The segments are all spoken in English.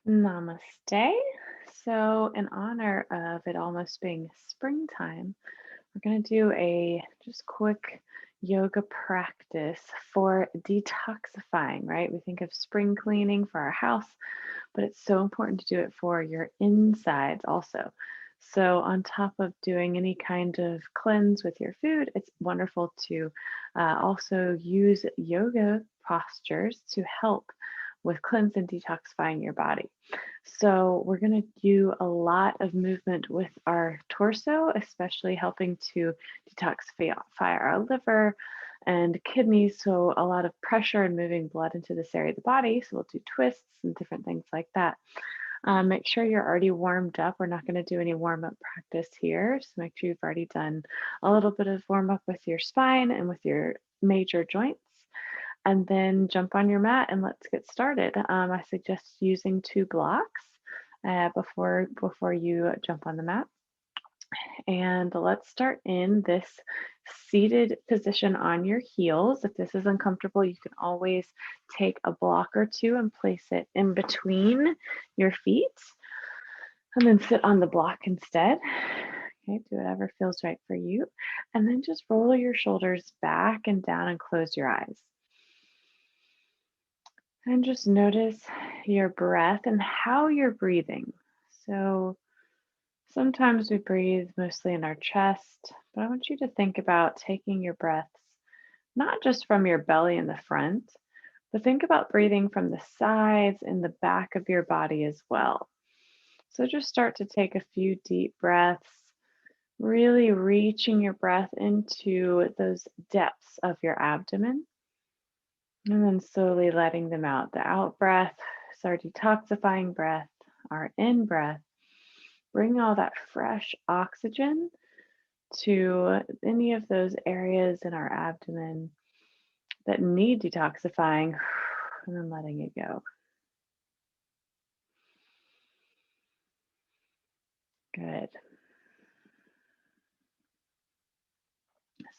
Namaste. So, in honor of it almost being springtime, we're going to do a just quick yoga practice for detoxifying, right? We think of spring cleaning for our house, but it's so important to do it for your insides also. So, on top of doing any kind of cleanse with your food, it's wonderful to also use yoga postures to help with cleanse and detoxifying your body. So, we're going to do a lot of movement with our torso, especially helping to detoxify our liver and kidneys. So, a lot of pressure and moving blood into this area of the body. So, we'll do twists and different things like that. Make sure you're already warmed up. We're not going to do any warm up practice here. So, make sure you've already done a little bit of warm up with your spine and with your major joints, and then jump on your mat and let's get started. I suggest using two blocks before you jump on the mat. And let's start in this seated position on your heels. If this is uncomfortable, you can always take a block or two and place it in between your feet, and then sit on the block instead. Okay, do whatever feels right for you. And then just roll your shoulders back and down and close your eyes. And just notice your breath and how you're breathing. So sometimes we breathe mostly in our chest, but I want you to think about taking your breaths not just from your belly in the front, but think about breathing from the sides and the back of your body as well. So just start to take a few deep breaths, really reaching your breath into those depths of your abdomen. And then slowly letting them out. The out breath is our detoxifying breath, our in breath. Bring all that fresh oxygen to any of those areas in our abdomen that need detoxifying, and then letting it go. Good.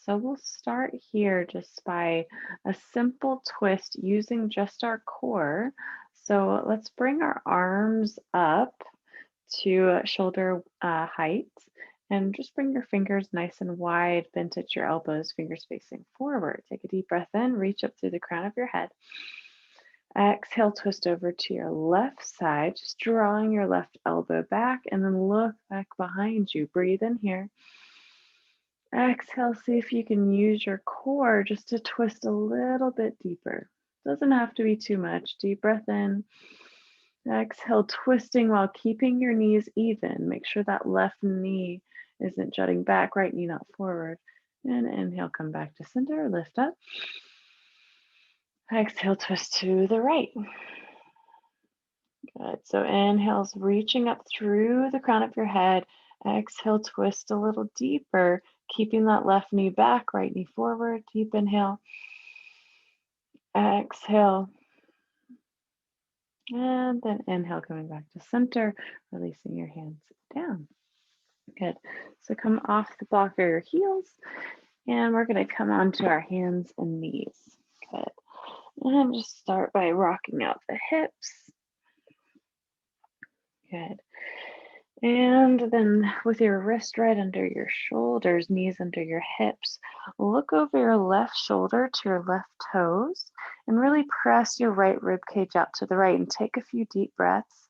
So we'll start here just by a simple twist using just our core. So let's bring our arms up to shoulder height, and just bring your fingers nice and wide, bent at your elbows, fingers facing forward. Take a deep breath in, reach up through the crown of your head. Exhale, twist over to your left side, just drawing your left elbow back, and then look back behind you. Breathe in here. Exhale, see if you can use your core just to twist a little bit deeper. Doesn't have to be too much. Deep breath in. Exhale, twisting while keeping your knees even. Make sure that left knee isn't jutting back, right knee not forward. And inhale, come back to center, lift up. Exhale, twist to the right. Good. So inhale's reaching up through the crown of your head. Exhale, twist a little deeper, keeping that left knee back, right knee forward. Deep inhale. Exhale. And then inhale, coming back to center, releasing your hands down. Good. So come off the block of your heels, and we're going to come onto our hands and knees. Good. And just start by rocking out the hips. Good. And then with your wrist right under your shoulders, knees under your hips, look over your left shoulder to your left toes and really press your right rib cage out to the right and take a few deep breaths.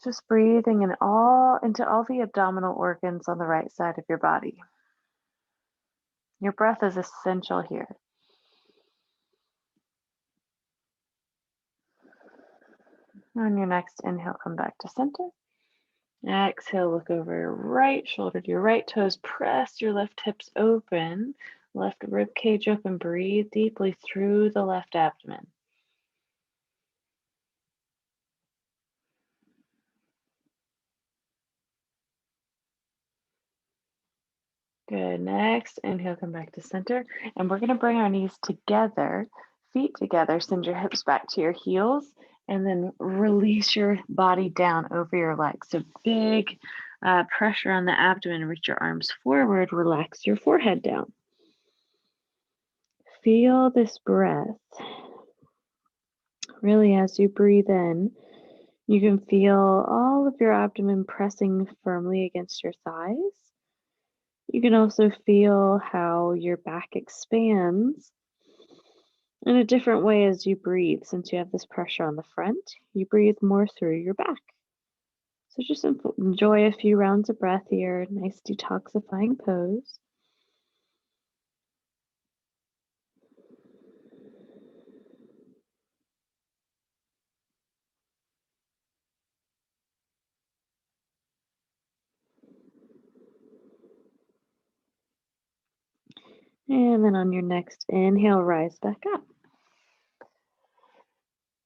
Just breathing into all the abdominal organs on the right side of your body. Your breath is essential here. On your next inhale, come back to center. Exhale, look over your right shoulder to your right toes. Press your left hips open, left rib cage open. Breathe deeply through the left abdomen. Good. Next, inhale, come back to center. And we're going to bring our knees together, feet together. Send your hips back to your heels, and then release your body down over your legs. So big pressure on the abdomen. Reach your arms forward. Relax your forehead down. Feel this breath. Really, as you breathe in, You can feel all of your abdomen pressing firmly against your thighs. You can also feel how your back expands in a different way as you breathe. Since you have this pressure on the front, you breathe more through your back. So just enjoy a few rounds of breath here, nice detoxifying pose. And then on your next inhale, rise back up.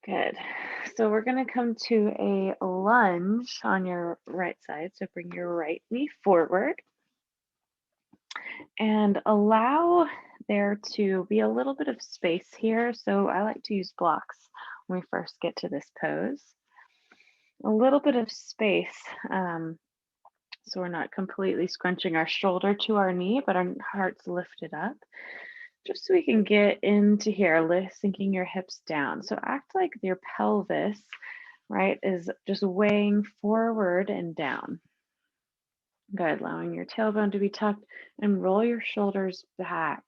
Good. So we're going to come to a lunge on your right side. So bring your right knee forward and allow there to be a little bit of space here. So I like to use blocks when we first get to this pose. A little bit of space, so we're not completely scrunching our shoulder to our knee, but our heart's lifted up. Just so we can get into here, sinking your hips down. So act like your pelvis, right, is just weighing forward and down. Good, allowing your tailbone to be tucked and roll your shoulders back.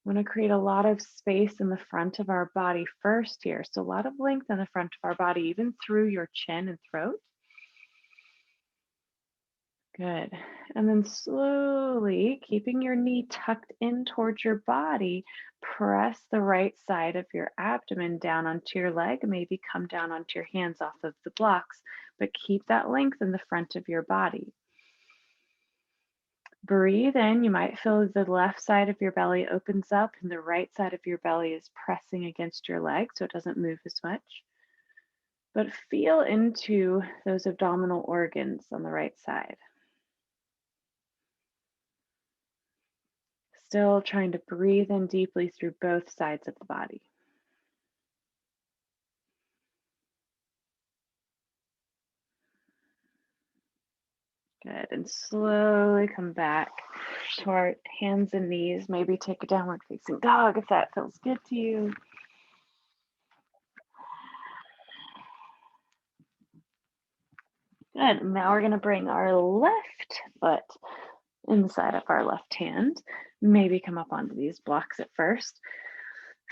We want to create a lot of space in the front of our body first here. So a lot of length in the front of our body, even through your chin and throat. Good. And then slowly, keeping your knee tucked in towards your body, press the right side of your abdomen down onto your leg. Maybe come down onto your hands off of the blocks, but keep that length in the front of your body. Breathe in. You might feel the left side of your belly opens up and the right side of your belly is pressing against your leg so it doesn't move as much. But feel into those abdominal organs on the right side. Still trying to breathe in deeply through both sides of the body. Good. And slowly come back to our hands and knees. Maybe take a downward facing dog if that feels good to you. Good. Now we're going to bring our left foot inside of our left hand. Maybe come up onto these blocks at first.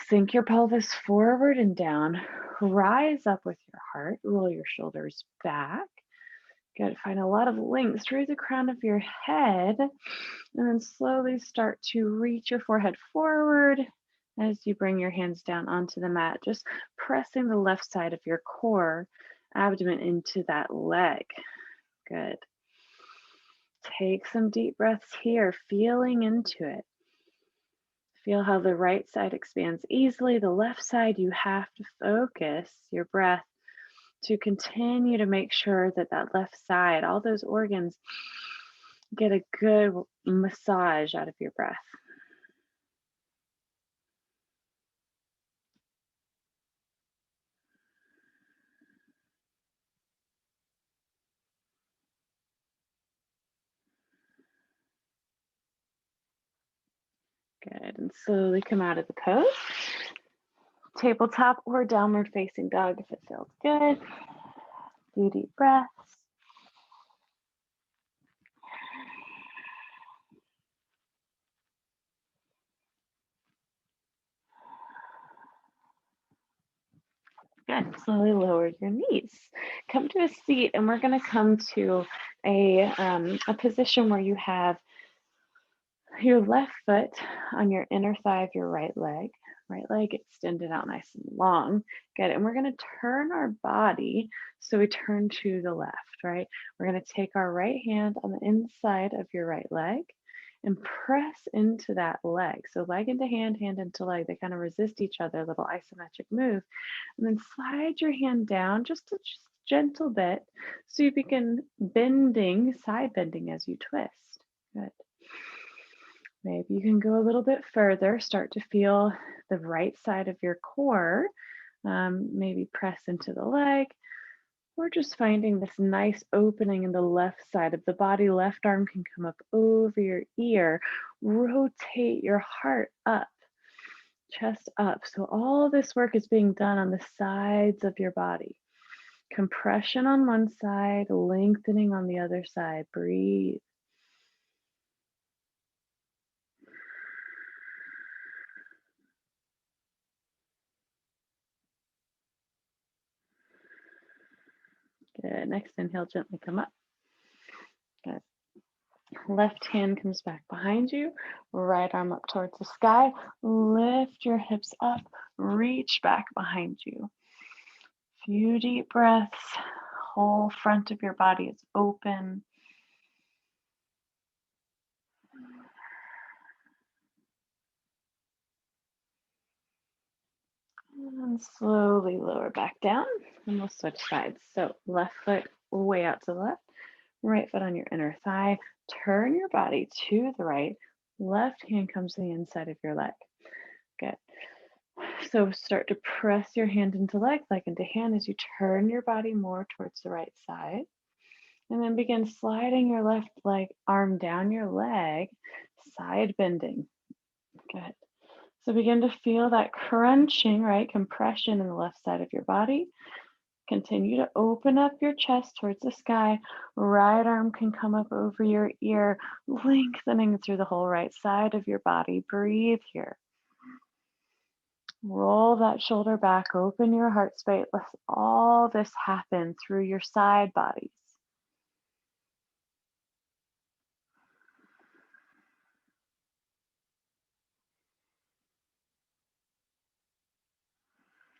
Sink your pelvis forward and down. Rise up with your heart. Roll your shoulders back. Good. Find a lot of length through the crown of your head. And then slowly start to reach your forehead forward as you bring your hands down onto the mat. Just pressing the left side of your core, abdomen into that leg. Good. Take some deep breaths here, feeling into it. Feel how the right side expands easily. The left side, you have to focus your breath to continue to make sure that that left side, all those organs, get a good massage out of your breath. Good. And slowly come out of the pose. Tabletop or downward facing dog if it feels good. Do deep breaths. Good. Slowly lower your knees. Come to a seat, and we're going to come to a position where you have your left foot on your inner thigh of your right leg extended out nice and long. Good. And we're going to turn our body so we turn to the left, right? We're going to take our right hand on the inside of your right leg and press into that leg. So leg into hand, hand into leg. They kind of resist each other, a little isometric move. And then slide your hand down just a gentle bit so you begin bending, side bending as you twist. Good. Maybe you can go a little bit further, start to feel the right side of your core, maybe press into the leg, or just finding this nice opening in the left side of the body. Left arm can come up over your ear. Rotate your heart up, chest up. So all this work is being done on the sides of your body. Compression on one side, lengthening on the other side. Breathe. Good. Next inhale, gently come up. Good. Left hand comes back behind you, right arm up towards the sky. Lift your hips up, reach back behind you. Few deep breaths. Whole front of your body is open. And slowly lower back down, and we'll switch sides. So left foot way out to the left, right foot on your inner thigh. Turn your body to the right. Left hand comes to the inside of your leg. Good. So start to press your hand into leg into hand as you turn your body more towards the right side. And then begin sliding your left leg arm down your leg, side bending. Good. So begin to feel that crunching, right? Compression in the left side of your body. Continue to open up your chest towards the sky. Right arm can come up over your ear, lengthening through the whole right side of your body. Breathe here. Roll that shoulder back, open your heart space. Let all this happen through your side bodies.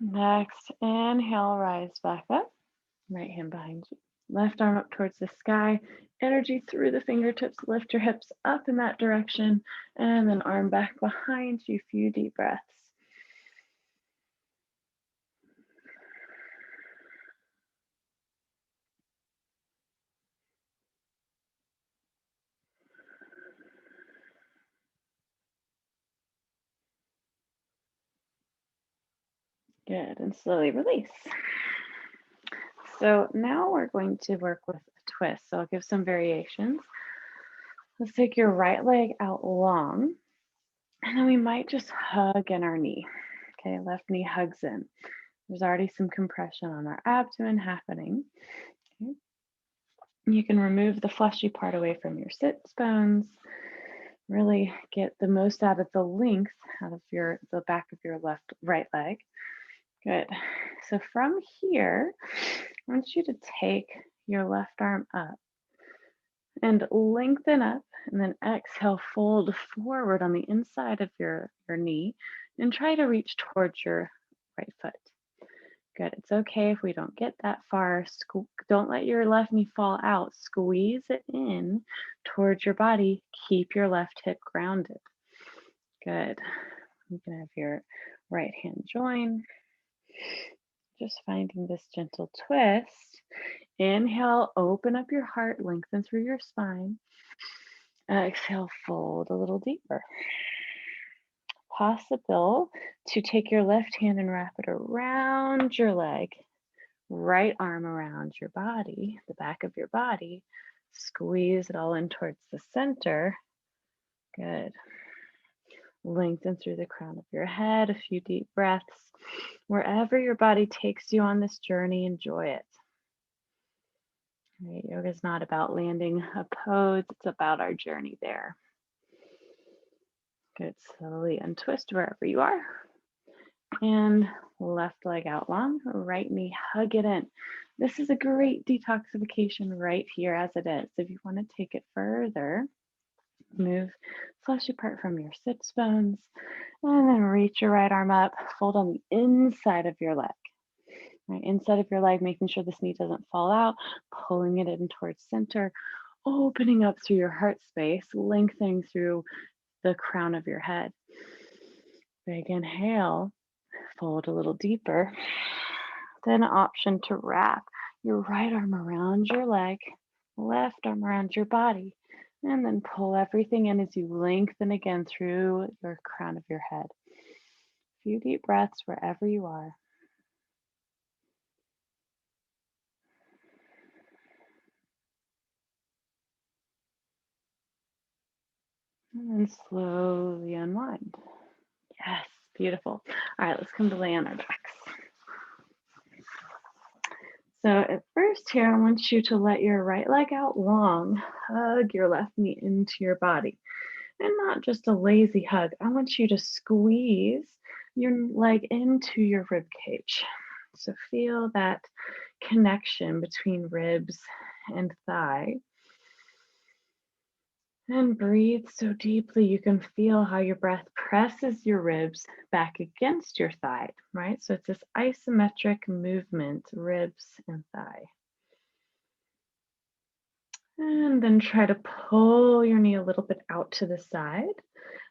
Next, inhale, rise back up. Right hand behind you. Left arm up towards the sky. Energy through the fingertips. Lift your hips up in that direction. And then arm back behind you. Few deep breaths. Good. And slowly release. So now we're going to work with a twist. So I'll give some variations. Let's take your right leg out long. And then we might just hug in our knee. Okay, left knee hugs in. There's already some compression on our abdomen happening. Okay. You can remove the fleshy part away from your sits bones. Really get the most out of the length out of the back of your right leg. Good. So from here, I want you to take your left arm up and lengthen up, and then exhale, fold forward on the inside of your knee and try to reach towards your right foot. Good. It's okay if we don't get that far. Don't let your left knee fall out. Squeeze it in towards your body. Keep your left hip grounded. Good. You can have your right hand join. Just finding this gentle twist. Inhale, open up your heart, lengthen through your spine. Exhale, fold a little deeper. Possible to take your left hand and wrap it around your leg, right arm around your body, the back of your body. Squeeze it all in towards the center. Good. Lengthen through the crown of your head, a few deep breaths. Wherever your body takes you on this journey, enjoy it. Right? Yoga is not about landing a pose, it's about our journey there. Good. Slowly untwist wherever you are. And left leg out long, right knee, hug it in. This is a great detoxification right here as it is. If you want to take it further, move fleshy part from your sits bones, and then reach your right arm up, fold on the inside of your leg. Right, inside of your leg, making sure this knee doesn't fall out, pulling it in towards center, opening up through your heart space, lengthening through the crown of your head. Big inhale, fold a little deeper. Then option to wrap your right arm around your leg, left arm around your body, and then pull everything in as you lengthen again through your crown of your head. A few deep breaths wherever you are. And then slowly unwind. Yes, beautiful. All right, let's come to lay on our backs. So at first here, I want you to let your right leg out long, hug your left knee into your body, and not just a lazy hug. I want you to squeeze your leg into your rib cage. So feel that connection between ribs and thigh. And breathe so deeply you can feel how your breath presses your ribs back against your thigh, right? So it's this isometric movement, ribs and thigh. And then try to pull your knee a little bit out to the side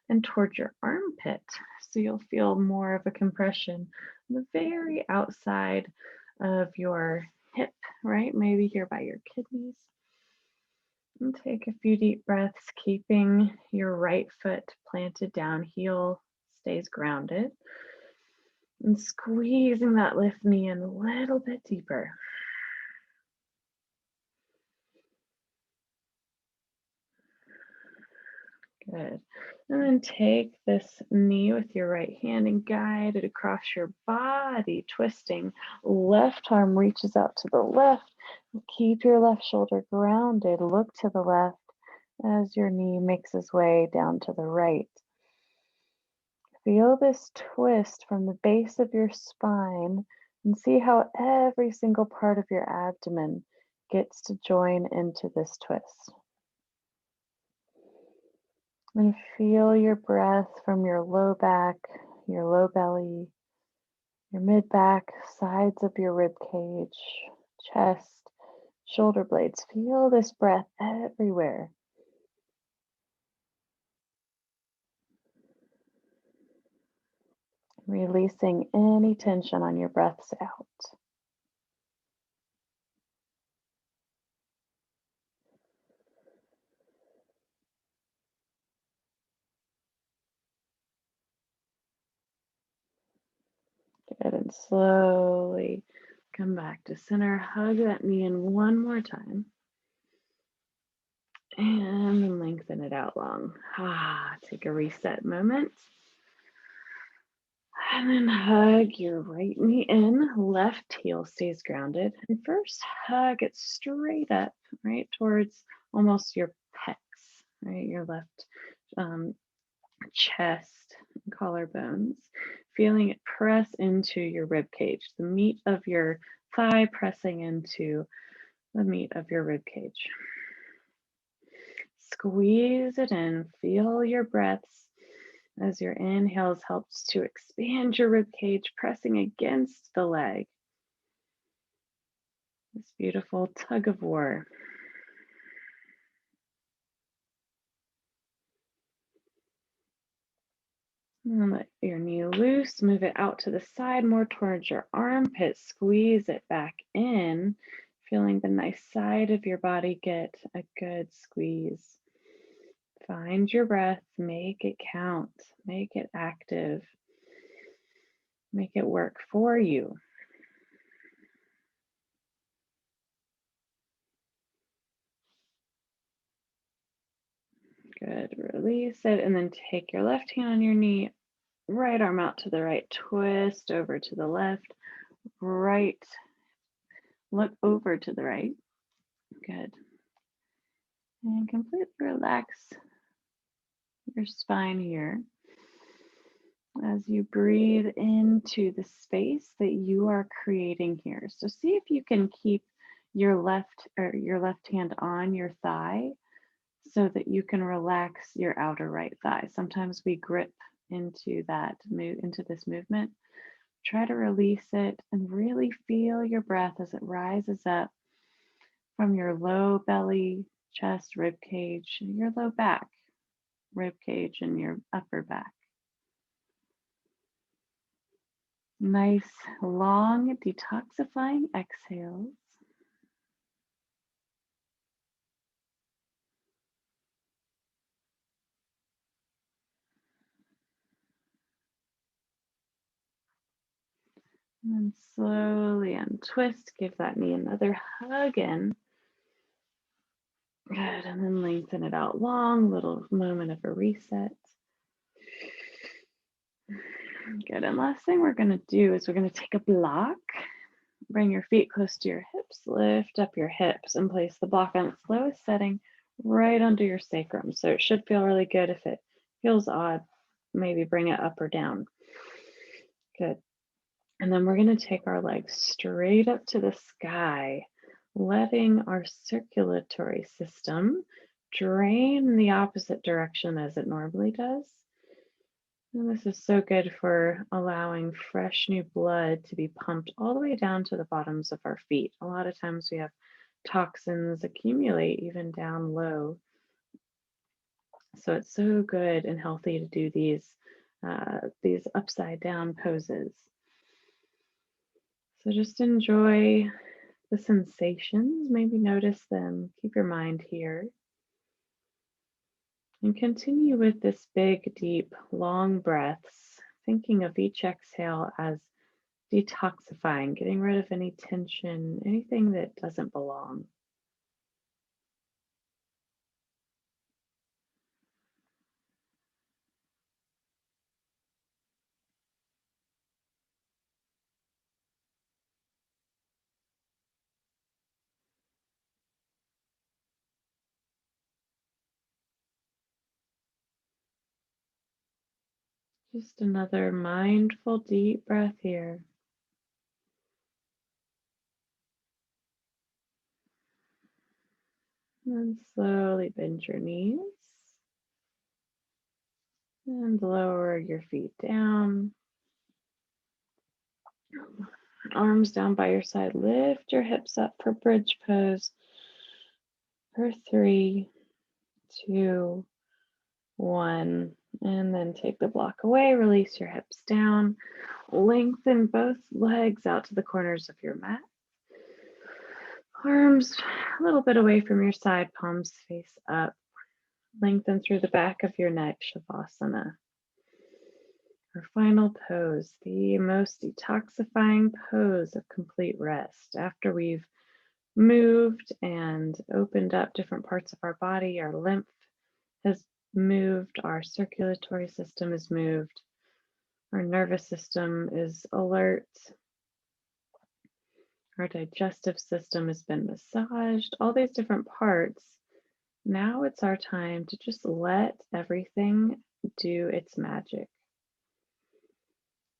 and towards your armpit. So you'll feel more of a compression on the very outside of your hip, right? Maybe here by your kidneys. And take a few deep breaths, keeping your right foot planted down, heel stays grounded. And squeezing that left knee in a little bit deeper. Good. And then take this knee with your right hand and guide it across your body, twisting. Left arm reaches out to the left. Keep your left shoulder grounded. Look to the left as your knee makes its way down to the right. Feel this twist from the base of your spine and see how every single part of your abdomen gets to join into this twist. And feel your breath from your low back, your low belly, your mid back, sides of your rib cage, chest, shoulder blades. Feel this breath everywhere. Releasing any tension on your breaths out. Good, and slowly come back to center. Hug that knee in one more time. And then lengthen it out long. Take a reset moment. And then hug your right knee in, left heel stays grounded. And first, hug it straight up, right, towards almost your pecs, right, your left chest, collarbones, feeling it press into your rib cage, the meat of your thigh pressing into the meat of your rib cage. Squeeze it in, feel your breaths as your inhales helps to expand your rib cage, pressing against the leg. This beautiful tug of war. And let your knee loose, move it out to the side, more towards your armpit, squeeze it back in, feeling the nice side of your body get a good squeeze. Find your breath, make it count, make it active, make it work for you. Good, release it, and then take your left hand on your knee, right arm out to the right, twist over to the left, right, look over to the right. Good. And completely relax your spine here as you breathe into the space that you are creating here. So see if you can keep your left hand on your thigh so that you can relax your outer right thigh. Sometimes we grip into this movement. Try to release it and really feel your breath as it rises up from your low belly, chest, rib cage, your low back, rib cage, and your upper back. Nice, long, detoxifying exhales. And then slowly untwist, give that knee another hug in. Good, and then lengthen it out long, little moment of a reset. Good, and last thing we're gonna do is we're gonna take a block, bring your feet close to your hips, hips. Lift up your hips and place the block on its lowest setting right under your sacrum. So it should feel really good. If it feels odd, maybe bring it up or down. Good. And then we're going to take our legs straight up to the sky, letting our circulatory system drain in the opposite direction as it normally does. And this is so good for allowing fresh new blood to be pumped all the way down to the bottoms of our feet. A lot of times we have toxins accumulate even down low. So it's so good and healthy to do these upside down poses. So just enjoy the sensations, maybe notice them, keep your mind here. And continue with this big, deep, long breaths, thinking of each exhale as detoxifying, getting rid of any tension, anything that doesn't belong. Just another mindful, deep breath here. And slowly bend your knees and lower your feet down. Arms down by your side. Lift your hips up for bridge pose for 3, 2, 1. And then take the block away. Release your hips down. Lengthen both legs out to the corners of your mat. Arms a little bit away from your side, palms face up. Lengthen through the back of your neck, Shavasana. Our final pose, the most detoxifying pose of complete rest. After we've moved and opened up different parts of our body, our lymph has moved, our circulatory system is moved, our nervous system is alert, our digestive system has been massaged, all these different parts. Now it's our time to just let everything do its magic.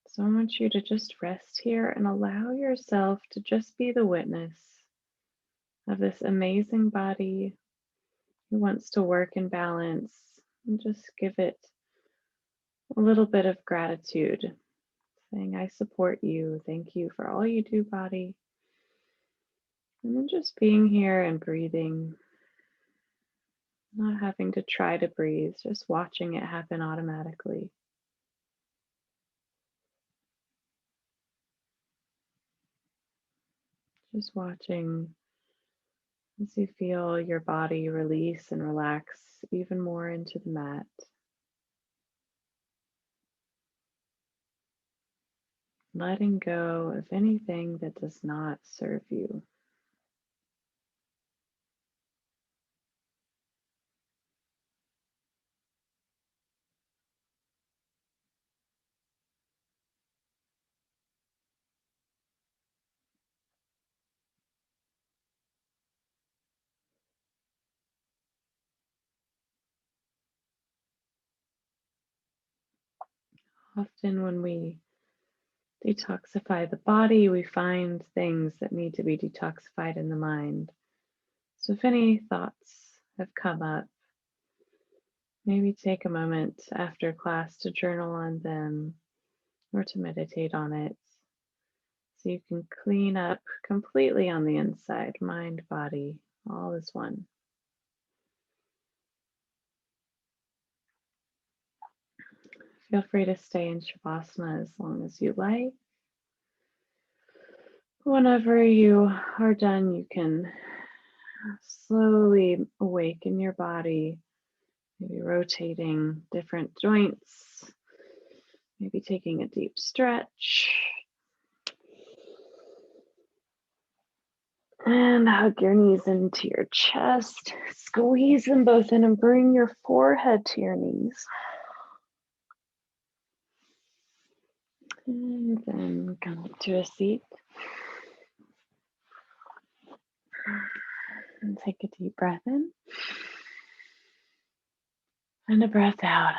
So I want you to just rest here and allow yourself to just be the witness of this amazing body who wants to work in balance, and just give it a little bit of gratitude, saying, I support you. Thank you for all you do, body. And then just being here and breathing, not having to try to breathe, just watching it happen automatically. Just watching as you feel your body release and relax even more into the mat. Letting go of anything that does not serve you. Often when we detoxify the body, we find things that need to be detoxified in the mind. So if any thoughts have come up, maybe take a moment after class to journal on them or to meditate on it so you can clean up completely on the inside, mind, body, all is one. Feel free to stay in Shavasana as long as you like. Whenever you are done, you can slowly awaken your body, maybe rotating different joints, maybe taking a deep stretch. And hug your knees into your chest. Squeeze them both in and bring your forehead to your knees. And then come up to a seat. And take a deep breath in and a breath out.